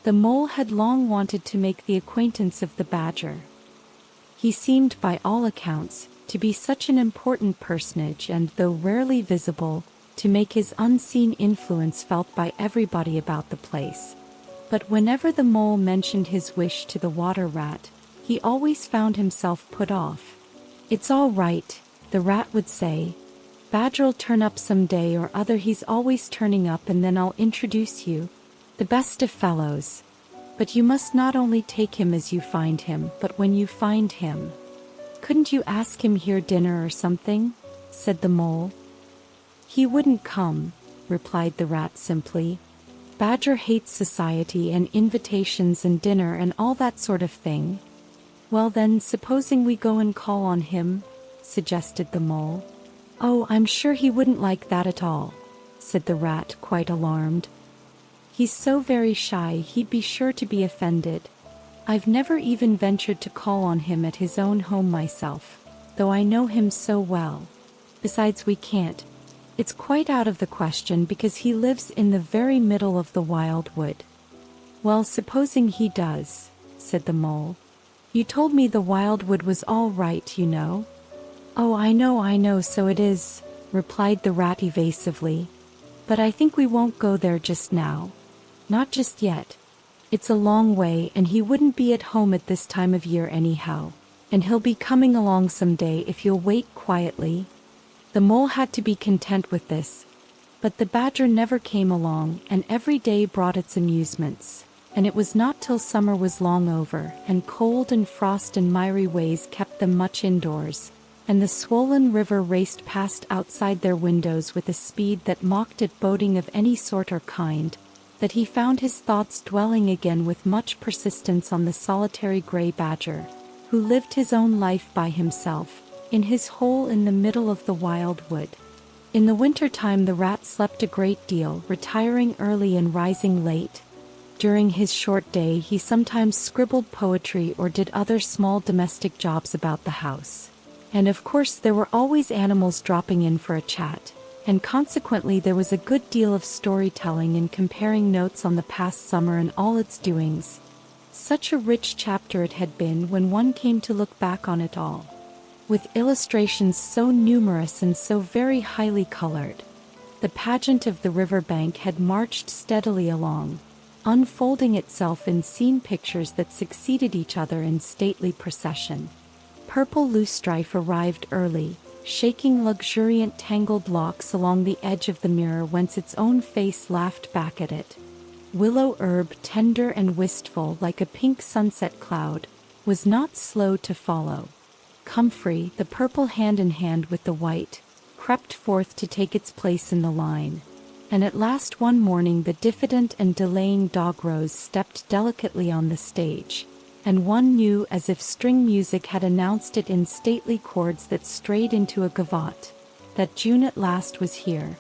The mole had long wanted to make the acquaintance of the badger. He seemed, by all accounts, to be such an important personage and, though rarely visible, to make his unseen influence felt by everybody about the place. But whenever the mole mentioned his wish to the water rat, he always found himself put off. "It's all right," the rat would say. "Badger'll turn up some day or other. He's always turning up, and then I'll introduce you. The best of fellows. But you must not only take him as you find him, but when you find him. Couldn't you ask him here dinner or something?" said the mole. "He wouldn't come," replied the rat simply. "Badger hates society and invitations and dinner and all that sort of thing." "Well then, supposing we go and call on him?" suggested the mole. "Oh, I'm sure he wouldn't like that at all," said the rat, quite alarmed. "He's so very shy, he'd be sure to be offended. I've never even ventured to call on him at his own home myself, though I know him so well. Besides, we can't. It's quite out of the question because he lives in the very middle of the wild wood." "Well, supposing he does," said the mole. "You told me the wild wood was all right, you know." "Oh, I know, so it is," replied the rat evasively. "But I think we won't go there just now. Not just yet. It's a long way, and he wouldn't be at home at this time of year anyhow, and he'll be coming along some day if you'll wait quietly." The mole had to be content with this, but the badger never came along, and every day brought its amusements, and it was not till summer was long over, and cold and frost and miry ways kept them much indoors, and the swollen river raced past outside their windows with a speed that mocked at boating of any sort or kind, that he found his thoughts dwelling again with much persistence on the solitary gray badger, who lived his own life by himself, in his hole in the middle of the wild wood. In the winter time the rat slept a great deal, retiring early and rising late. During his short day he sometimes scribbled poetry or did other small domestic jobs about the house. And of course there were always animals dropping in for a chat, and consequently there was a good deal of storytelling and comparing notes on the past summer and all its doings. Such a rich chapter it had been when one came to look back on it all, with illustrations so numerous and so very highly colored. The pageant of the river bank had marched steadily along, unfolding itself in scene pictures that succeeded each other in stately procession. Purple loosestrife arrived early, shaking luxuriant tangled locks along the edge of the mirror whence its own face laughed back at it. Willow herb, tender and wistful like a pink sunset cloud, was not slow to follow. Comfrey, the purple hand in hand with the white, crept forth to take its place in the line. And at last one morning the diffident and delaying dog Rose stepped delicately on the stage, and one knew as if string music had announced it in stately chords that strayed into a gavotte, that June at last was here.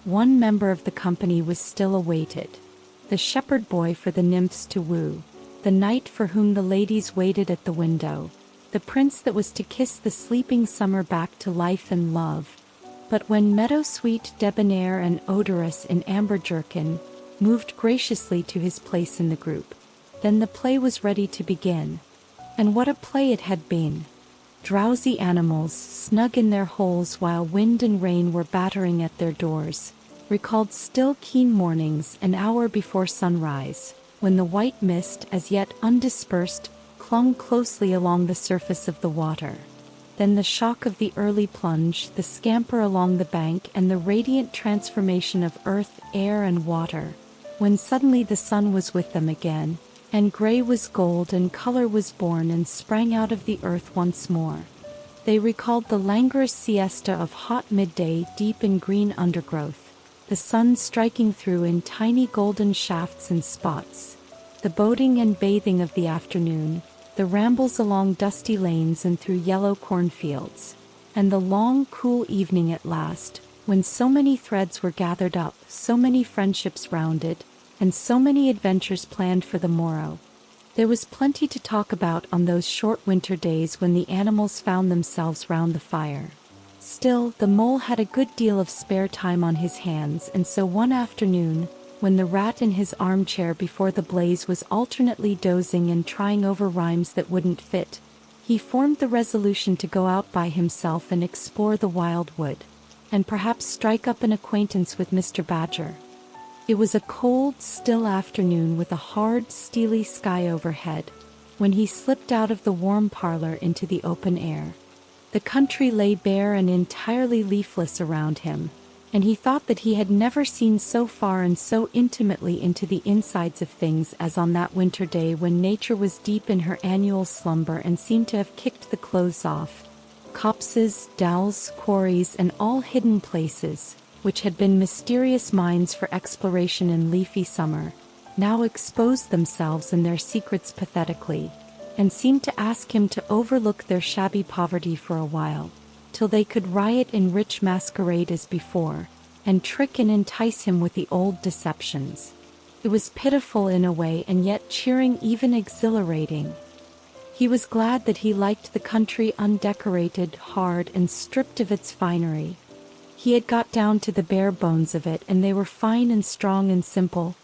One member of the company was still awaited, the shepherd boy for the nymphs to woo, the knight for whom the ladies waited at the window, the prince that was to kiss the sleeping summer back to life and love. But when meadow-sweet, debonair and odorous in amber jerkin moved graciously to his place in the group, then the play was ready to begin. And what a play it had been! Drowsy animals, snug in their holes while wind and rain were battering at their doors, recalled still keen mornings an hour before sunrise, when the white mist, as yet undispersed, clung closely along the surface of the water. Then the shock of the early plunge, the scamper along the bank, and the radiant transformation of earth, air, and water, when suddenly the sun was with them again, and gray was gold and color was born and sprang out of the earth once more. They recalled the languorous siesta of hot midday deep in green undergrowth, the sun striking through in tiny golden shafts and spots, the boating and bathing of the afternoon, the rambles along dusty lanes and through yellow cornfields, and the long, cool evening at last, when so many threads were gathered up, so many friendships rounded, and so many adventures planned for the morrow. There was plenty to talk about on those short winter days when the animals found themselves round the fire. Still, the mole had a good deal of spare time on his hands, and so one afternoon, when the rat in his armchair before the blaze was alternately dozing and trying over rhymes that wouldn't fit, he formed the resolution to go out by himself and explore the wild wood, and perhaps strike up an acquaintance with Mr. Badger. It was a cold, still afternoon with a hard, steely sky overhead, when he slipped out of the warm parlor into the open air. The country lay bare and entirely leafless around him, and he thought that he had never seen so far and so intimately into the insides of things as on that winter day when nature was deep in her annual slumber and seemed to have kicked the clothes off. Copses, dells, quarries, and all hidden places, which had been mysterious mines for exploration in leafy summer, now exposed themselves and their secrets pathetically, and seemed to ask him to overlook their shabby poverty for a while, till they could riot in rich masquerade as before, and trick and entice him with the old deceptions. It was pitiful in a way and yet cheering, even exhilarating. He was glad that he liked the country undecorated, hard, and stripped of its finery. He had got down to the bare bones of it, and they were fine and strong and simple.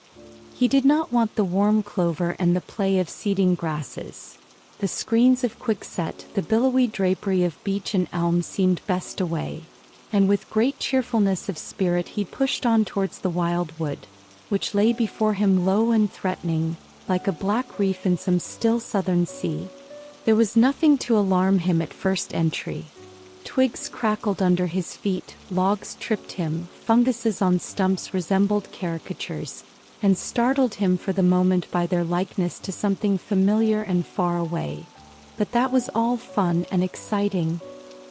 He did not want the warm clover and the play of seeding grasses. The screens of quickset, the billowy drapery of beech and elm seemed best away, and with great cheerfulness of spirit he pushed on towards the wild wood, which lay before him low and threatening, like a black reef in some still southern sea. There was nothing to alarm him at first entry. Twigs crackled under his feet, logs tripped him, funguses on stumps resembled caricatures, and startled him for the moment by their likeness to something familiar and far away. But that was all fun and exciting.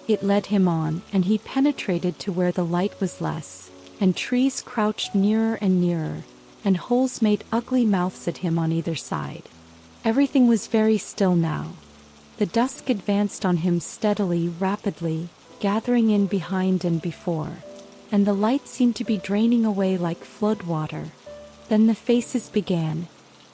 It led him on, and he penetrated to where the light was less, and trees crouched nearer and nearer, and holes made ugly mouths at him on either side. Everything was very still now. The dusk advanced on him steadily, rapidly, gathering in behind and before, and the light seemed to be draining away like flood water. Then the faces began.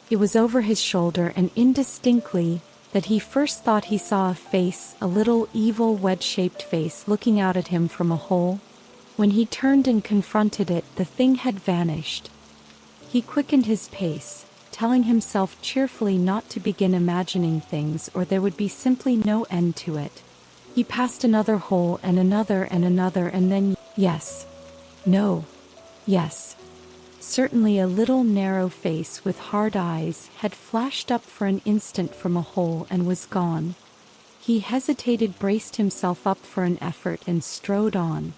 It was over his shoulder and indistinctly that he first thought he saw a face, a little evil wedge-shaped face looking out at him from a hole. When he turned and confronted it, the thing had vanished. He quickened his pace, telling himself cheerfully not to begin imagining things or there would be simply no end to it. He passed another hole and another and then yes. No. Yes. Certainly a little narrow face with hard eyes had flashed up for an instant from a hole and was gone. He hesitated, braced himself up for an effort and strode on.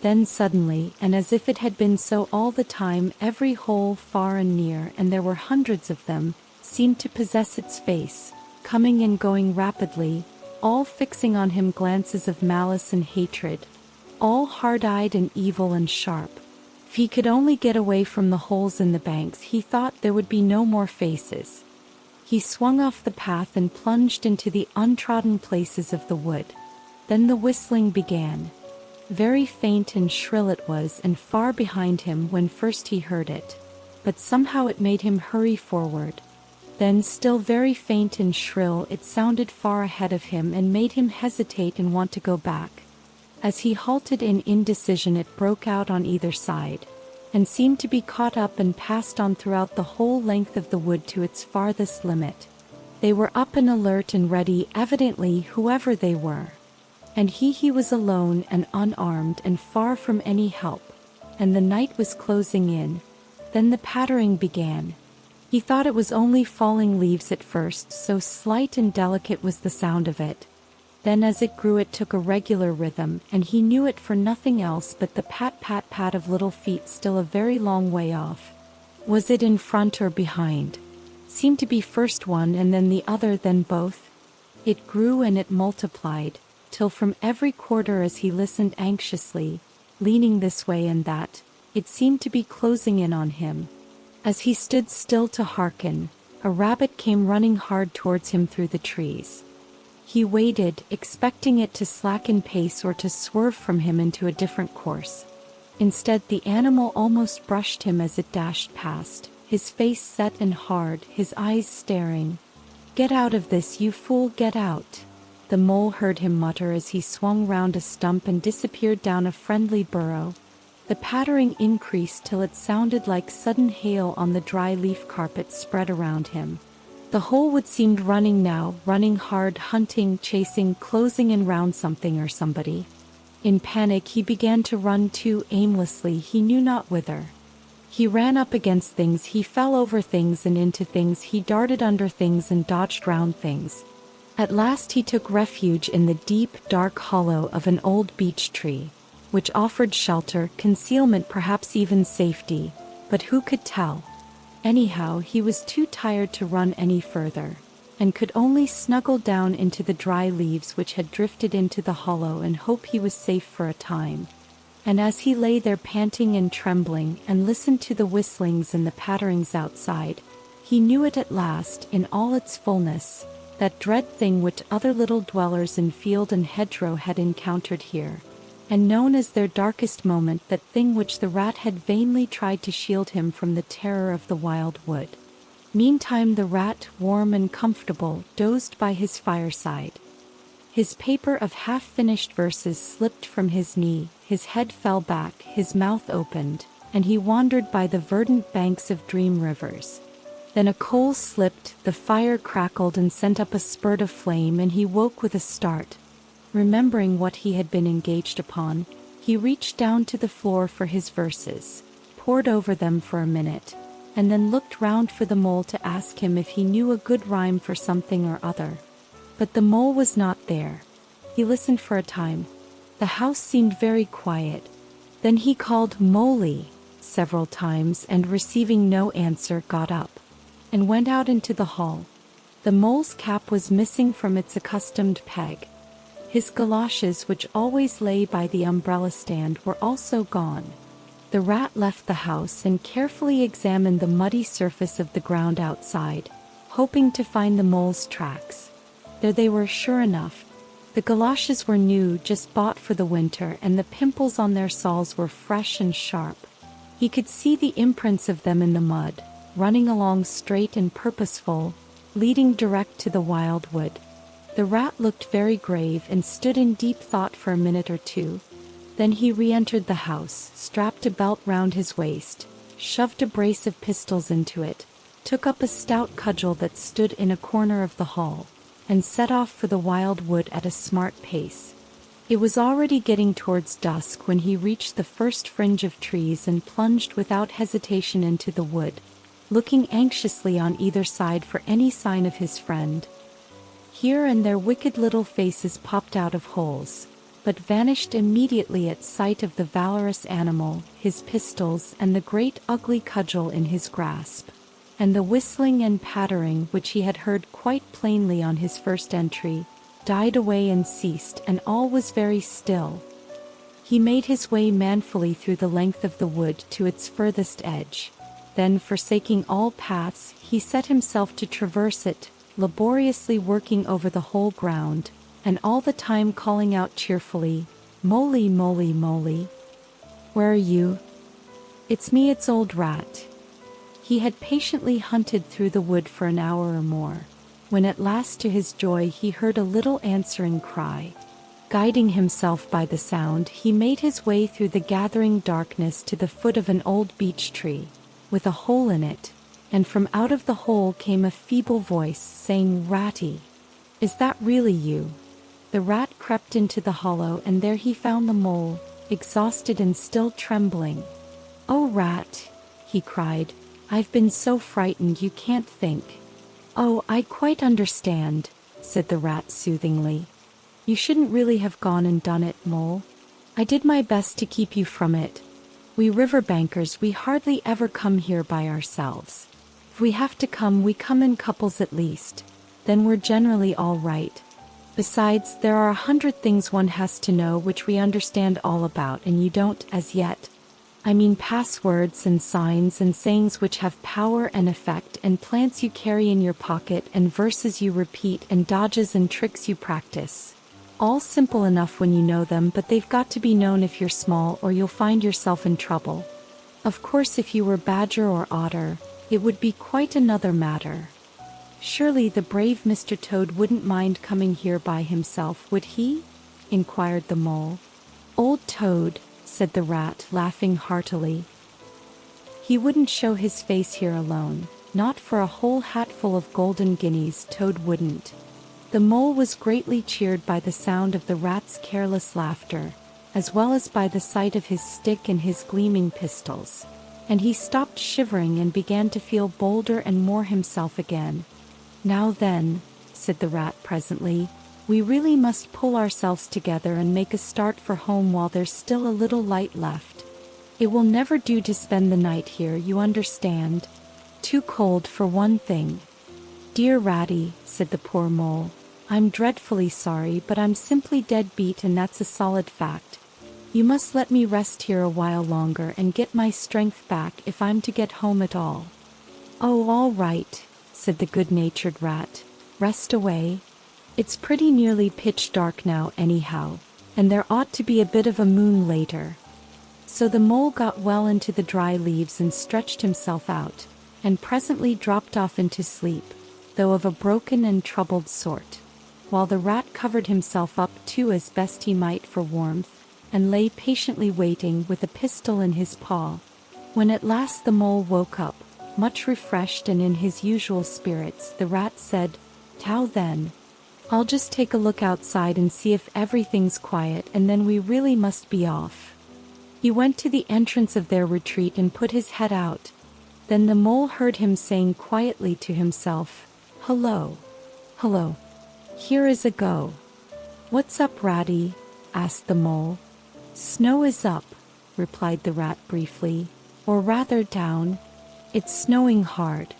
Then suddenly, and as if it had been so all the time, every hole far and near, and there were hundreds of them, seemed to possess its face, coming and going rapidly, all fixing on him glances of malice and hatred, all hard-eyed and evil and sharp. If he could only get away from the holes in the banks, he thought there would be no more faces. He swung off the path and plunged into the untrodden places of the wood. Then the whistling began. Very faint and shrill it was, and far behind him when first he heard it, but somehow it made him hurry forward. Then, still very faint and shrill, it sounded far ahead of him and made him hesitate and want to go back. As he halted in indecision, it broke out on either side, and seemed to be caught up and passed on throughout the whole length of the wood to its farthest limit. They were up and alert and ready, evidently, whoever they were. And he was alone and unarmed and far from any help, and the night was closing in. Then the pattering began. He thought it was only falling leaves at first, so slight and delicate was the sound of it. Then as it grew it took a regular rhythm, and he knew it for nothing else but the pat-pat-pat of little feet still a very long way off. Was it in front or behind? Seemed to be first one and then the other, then both. It grew and it multiplied, till from every quarter as he listened anxiously, leaning this way and that, it seemed to be closing in on him. As he stood still to hearken, a rabbit came running hard towards him through the trees. He waited, expecting it to slacken pace or to swerve from him into a different course. Instead, the animal almost brushed him as it dashed past, his face set and hard, his eyes staring. "Get out of this, you fool, get out!" The mole heard him mutter as he swung round a stump and disappeared down a friendly burrow. The pattering increased till it sounded like sudden hail on the dry leaf carpet spread around him. The whole wood seemed running now, running hard, hunting, chasing, closing in round something or somebody. In panic he began to run too, aimlessly, he knew not whither. He ran up against things, he fell over things and into things, he darted under things and dodged round things. At last he took refuge in the deep, dark hollow of an old beech tree, which offered shelter, concealment, perhaps even safety, but who could tell? Anyhow, he was too tired to run any further, and could only snuggle down into the dry leaves which had drifted into the hollow and hope he was safe for a time. And as he lay there panting and trembling and listened to the whistlings and the patterings outside, he knew it at last, in all its fullness, that dread thing which other little dwellers in field and hedgerow had encountered here, and known as their darkest moment, that thing which the rat had vainly tried to shield him from the terror of the wild wood. Meantime the rat, warm and comfortable, dozed by his fireside. His paper of half-finished verses slipped from his knee, his head fell back, his mouth opened, and he wandered by the verdant banks of dream rivers. Then a coal slipped, the fire crackled and sent up a spurt of flame, and he woke with a start. Remembering what he had been engaged upon, he reached down to the floor for his verses, pored over them for a minute, and then looked round for the mole to ask him if he knew a good rhyme for something or other. But the mole was not there. He listened for a time. The house seemed very quiet. Then he called "Molly" several times, and receiving no answer, got up and went out into the hall. The mole's cap was missing from its accustomed peg. His galoshes, which always lay by the umbrella stand, were also gone. The rat left the house and carefully examined the muddy surface of the ground outside, hoping to find the mole's tracks. There they were, sure enough. The galoshes were new, just bought for the winter, and the pimples on their soles were fresh and sharp. He could see the imprints of them in the mud, running along straight and purposeful, leading direct to the wild wood. The rat looked very grave and stood in deep thought for a minute or two. Then he re-entered the house, strapped a belt round his waist, shoved a brace of pistols into it, took up a stout cudgel that stood in a corner of the hall, and set off for the wild wood at a smart pace. It was already getting towards dusk when he reached the first fringe of trees and plunged without hesitation into the wood, looking anxiously on either side for any sign of his friend. Here and there wicked little faces popped out of holes, but vanished immediately at sight of the valorous animal, his pistols, and the great ugly cudgel in his grasp. And the whistling and pattering, which he had heard quite plainly on his first entry, died away and ceased, and all was very still. He made his way manfully through the length of the wood to its furthest edge. Then, forsaking all paths, he set himself to traverse it, laboriously working over the whole ground, and all the time calling out cheerfully, "Molly, Molly, Molly. Where are you?" "It's me, it's old rat." He had patiently hunted through the wood for an hour or more, when at last to his joy he heard a little answering cry. Guiding himself by the sound, he made his way through the gathering darkness to the foot of an old beech tree, with a hole in it, and from out of the hole came a feeble voice, saying, "Ratty, is that really you?" The rat crept into the hollow, and there he found the mole, exhausted and still trembling. "Oh, rat," he cried, "I've been so frightened you can't think." "Oh, I quite understand," said the rat soothingly. "You shouldn't really have gone and done it, mole. I did my best to keep you from it. We riverbankers, we hardly ever come here by ourselves. If we have to come, we come in couples at least. Then we're generally all right. Besides, there are 100 things one has to know which we understand all about and you don't as yet. I mean passwords and signs and sayings which have power and effect, and plants you carry in your pocket and verses you repeat and dodges and tricks you practice. All simple enough when you know them, but they've got to be known if you're small or you'll find yourself in trouble. Of course, if you were badger or otter, it would be quite another matter. Surely the brave Mr. Toad wouldn't mind coming here by himself, would he?" inquired the mole. "Old Toad," said the rat, laughing heartily. He wouldn't show his face here alone, not for a whole hatful of golden guineas. Toad wouldn't. The mole was greatly cheered by the sound of the rat's careless laughter, as well as by the sight of his stick and his gleaming pistols, and he stopped shivering and began to feel bolder and more himself again. "Now then," said the rat presently, "we really must pull ourselves together and make a start for home while there's still a little light left. It will never do to spend the night here, you understand. Too cold for one thing." "Dear Ratty," said the poor mole, "I'm dreadfully sorry, but I'm simply dead beat, and that's a solid fact. You must let me rest here a while longer and get my strength back if I'm to get home at all." "Oh, all right," said the good-natured rat. "Rest away. It's pretty nearly pitch dark now anyhow, and there ought to be a bit of a moon later." So the mole got well into the dry leaves and stretched himself out, and presently dropped off into sleep, though of a broken and troubled sort, while the rat covered himself up too as best he might for warmth, and lay patiently waiting with a pistol in his paw. When at last the mole woke up, much refreshed and in his usual spirits, the rat said, "Now then, I'll just take a look outside and see if everything's quiet, and then we really must be off." He went to the entrance of their retreat and put his head out. Then the mole heard him saying quietly to himself, "Hello, hello, here is a go." "What's up, Ratty?" asked the mole. "Snow is up," replied the rat briefly, "or rather down. It's snowing hard."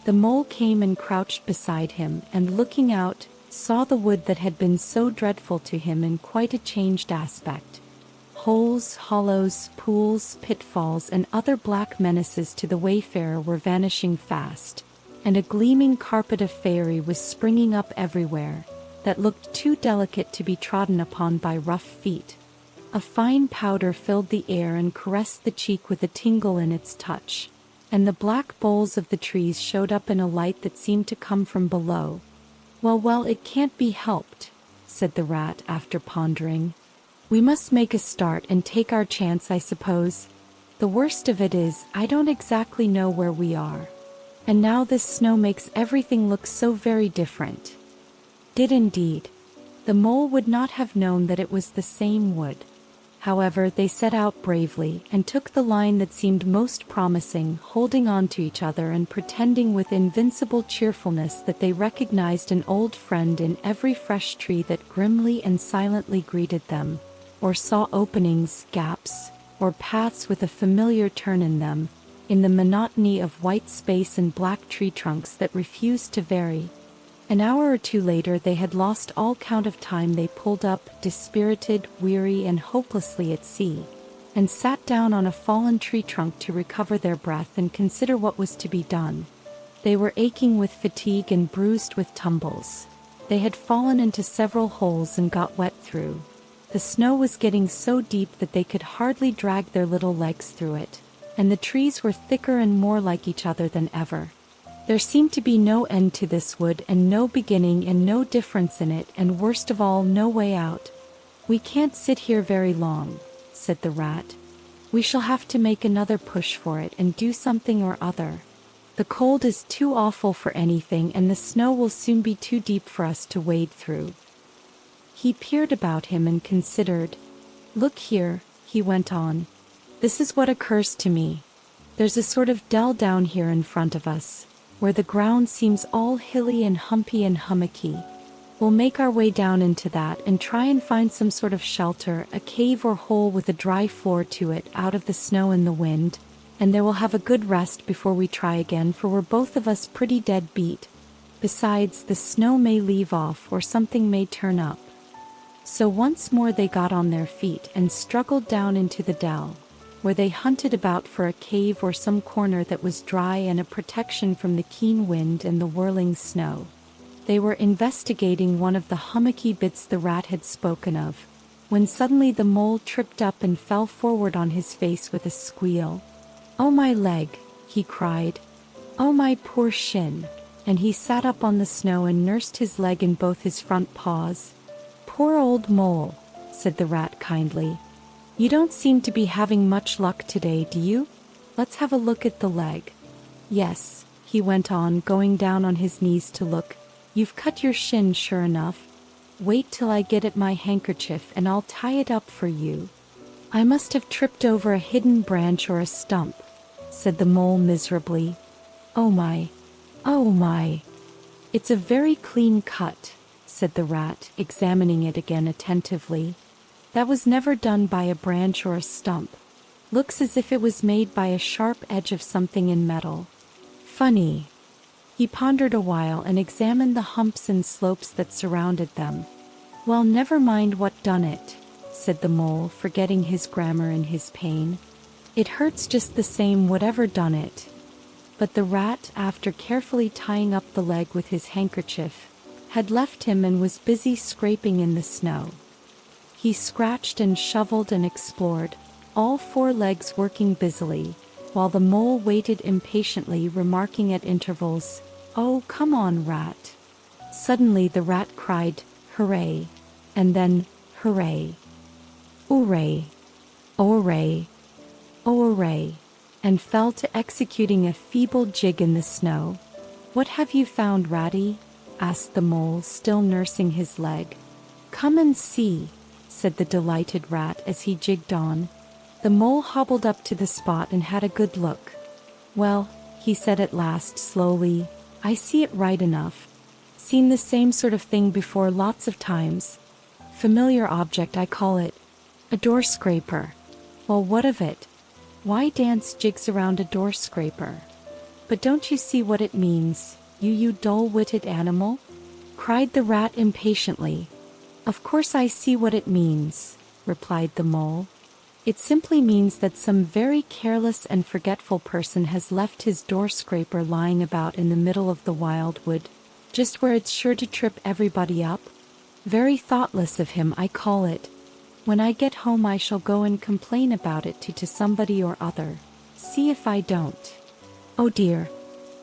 The mole came and crouched beside him, and looking out, saw the wood that had been so dreadful to him in quite a changed aspect. Holes, hollows, pools, pitfalls, and other black menaces to the wayfarer were vanishing fast, and a gleaming carpet of fairy was springing up everywhere, that looked too delicate to be trodden upon by rough feet. A fine powder filled the air and caressed the cheek with a tingle in its touch, and the black boles of the trees showed up in a light that seemed to come from below. Well, it can't be helped," said the rat after pondering. "We must make a start and take our chance, I suppose. The worst of it is, I don't exactly know where we are. And now this snow makes everything look so very different." Did indeed. The mole would not have known that it was the same wood. However, they set out bravely, and took the line that seemed most promising, holding on to each other and pretending with invincible cheerfulness that they recognized an old friend in every fresh tree that grimly and silently greeted them, or saw openings, gaps, or paths with a familiar turn in them, in the monotony of white space and black tree trunks that refused to vary. An hour or two later they had lost all count of time. They pulled up, dispirited, weary, and hopelessly at sea, and sat down on a fallen tree trunk to recover their breath and consider what was to be done. They were aching with fatigue and bruised with tumbles. They had fallen into several holes and got wet through. The snow was getting so deep that they could hardly drag their little legs through it, and the trees were thicker and more like each other than ever. There seemed to be no end to this wood, and no beginning, and no difference in it, and worst of all, no way out. "We can't sit here very long," said the rat. "We shall have to make another push for it and do something or other. The cold is too awful for anything, and the snow will soon be too deep for us to wade through." He peered about him and considered. "Look here," he went on. "This is what occurs to me. There's a sort of dell down here in front of us, where the ground seems all hilly and humpy and hummocky. We'll make our way down into that and try and find some sort of shelter, a cave or hole with a dry floor to it, out of the snow and the wind, and there we'll have a good rest before we try again, for we're both of us pretty dead beat. Besides, the snow may leave off, or something may turn up." So once more they got on their feet and struggled down into the dell, where they hunted about for a cave or some corner that was dry and a protection from the keen wind and the whirling snow. They were investigating one of the hummocky bits the rat had spoken of, when suddenly the mole tripped up and fell forward on his face with a squeal. "Oh, my leg!" he cried. "Oh, my poor shin!" And he sat up on the snow and nursed his leg in both his front paws. "Poor old mole," said the rat kindly. You don't seem to be having much luck today, do you? Let's have a look at the leg. Yes, he went on, going down on his knees to look. You've cut your shin, sure enough. Wait till I get at my handkerchief and I'll tie it up for you. I must have tripped over a hidden branch or a stump, said the mole miserably. Oh my. Oh my. It's a very clean cut, said the rat, examining it again attentively. That was never done by a branch or a stump. Looks as if it was made by a sharp edge of something in metal. Funny. He pondered a while and examined the humps and slopes that surrounded them. Well, never mind what done it, said the mole, forgetting his grammar in his pain. It hurts just the same whatever done it. But the rat, after carefully tying up the leg with his handkerchief, had left him and was busy scraping in the snow. He scratched and shoveled and explored, all four legs working busily, while the mole waited impatiently, remarking at intervals, "Oh, come on, rat." Suddenly the rat cried, "Hooray!" and then, "Hooray! Hooray! Hooray! Hooray!" and fell to executing a feeble jig in the snow. "What have you found, Ratty?" asked the mole, still nursing his leg. "Come and see," said the delighted rat as he jigged on. The mole hobbled up to the spot and had a good look. "Well," he said at last slowly, "I see it right enough. Seen the same sort of thing before lots of times. Familiar object, I call it. A door scraper. Well, what of it? Why dance jigs around a door scraper? But don't you see what it means, you dull-witted animal?" cried the rat impatiently. "Of course I see what it means," replied the mole. "It simply means that some very careless and forgetful person has left his door scraper lying about in the middle of the wildwood, just where it's sure to trip everybody up. Very thoughtless of him, I call it. When I get home I shall go and complain about it to somebody or other. See if I don't." "Oh dear,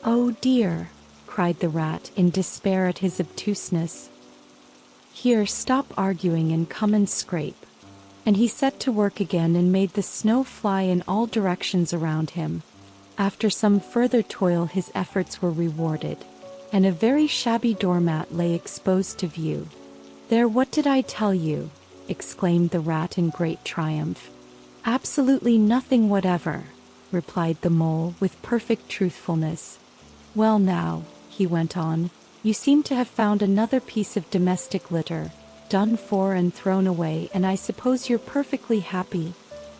oh dear," cried the rat in despair at his obtuseness. "Here, stop arguing and come and scrape." And he set to work again and made the snow fly in all directions around him. After some further toil his efforts were rewarded, and a very shabby doormat lay exposed to view. "There, what did I tell you?" exclaimed the rat in great triumph. "Absolutely nothing whatever," replied the mole with perfect truthfulness. "Well now," he went on, "you seem to have found another piece of domestic litter, done for and thrown away, and I suppose you're perfectly happy.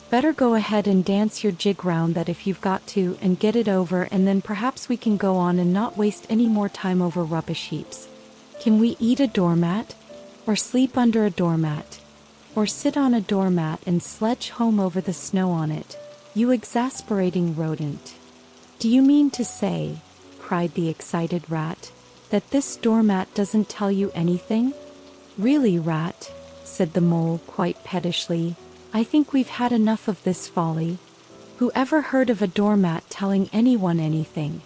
Better go ahead and dance your jig round that if you've got to, and get it over, and then perhaps we can go on and not waste any more time over rubbish heaps. Can we eat a doormat? Or sleep under a doormat? Or sit on a doormat and sledge home over the snow on it, you exasperating rodent? Do you mean to say," cried the excited rat, "that this doormat doesn't tell you anything?" "Really, rat," said the mole quite pettishly, "I think we've had enough of this folly. Who ever heard of a doormat telling anyone anything?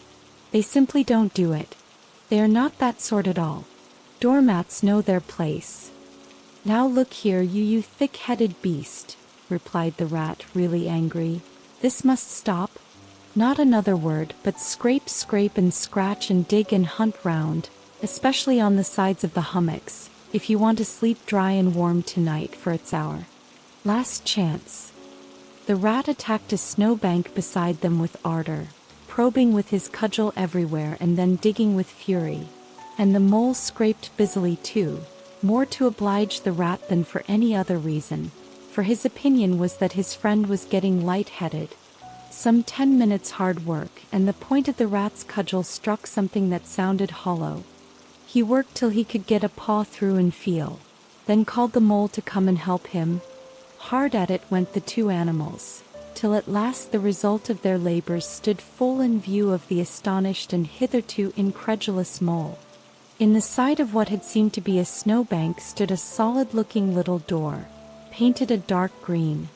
They simply don't do it. They are not that sort at all. Doormats know their place." "Now look here, you thick-headed beast," replied the rat, really angry. "This must stop. Not another word, but scrape, scrape and scratch and dig and hunt round, especially on the sides of the hummocks, if you want to sleep dry and warm tonight, for it's our last chance." The rat attacked a snowbank beside them with ardor, probing with his cudgel everywhere and then digging with fury. And the mole scraped busily too, more to oblige the rat than for any other reason, for his opinion was that his friend was getting light-headed. Some 10 minutes hard work, and the point of the rat's cudgel struck something that sounded hollow. He worked till he could get a paw through and feel, then called the mole to come and help him. Hard at it went the two animals, till at last the result of their labors stood full in view of the astonished and hitherto incredulous mole. In the side of what had seemed to be a snowbank stood a solid-looking little door, painted a dark green.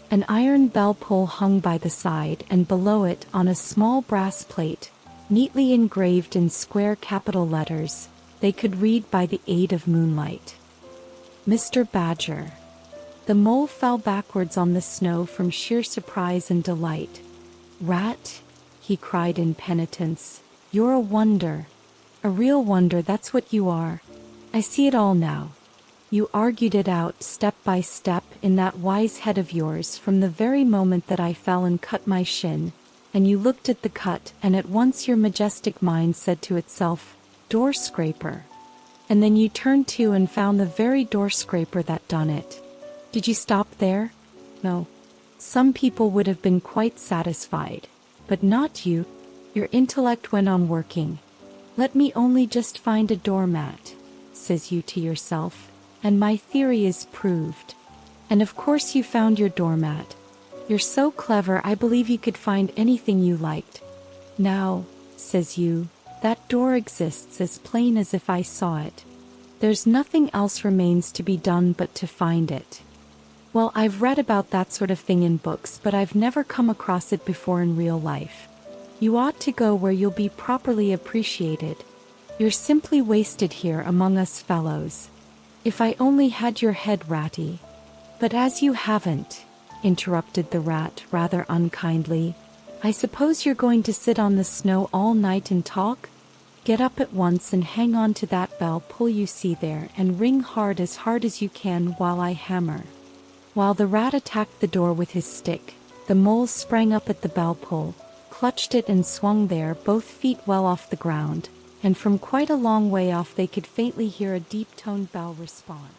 An iron bell pull hung by the side, and below it, on a small brass plate, neatly engraved in square capital letters, they could read by the aid of moonlight, "Mr. Badger." The mole fell backwards on the snow from sheer surprise and delight. "Rat," he cried in penitence, "you're a wonder. A real wonder, that's what you are. I see it all now. You argued it out step by step in that wise head of yours from the very moment that I fell and cut my shin, and you looked at the cut and at once your majestic mind said to itself, 'Door scraper.' And then you turned to and found the very door scraper that done it. Did you stop there? No. Some people would have been quite satisfied, but not you. Your intellect went on working. 'Let me only just find a doormat,' says you to yourself, 'and my theory is proved.' And of course you found your doormat. You're so clever, I believe you could find anything you liked. 'Now,' says you, 'that door exists as plain as if I saw it. There's nothing else remains to be done but to find it.' Well, I've read about that sort of thing in books, but I've never come across it before in real life. You ought to go where you'll be properly appreciated. You're simply wasted here among us fellows. If I only had your head, Ratty. But as you haven't," interrupted the rat rather unkindly, "I suppose you're going to sit on the snow all night and talk? Get up at once and hang on to that bell pull you see there and ring hard as you can while I hammer." While the rat attacked the door with his stick, the mole sprang up at the bell pull, clutched it and swung there, both feet well off the ground, and from quite a long way off they could faintly hear a deep-toned bell respond.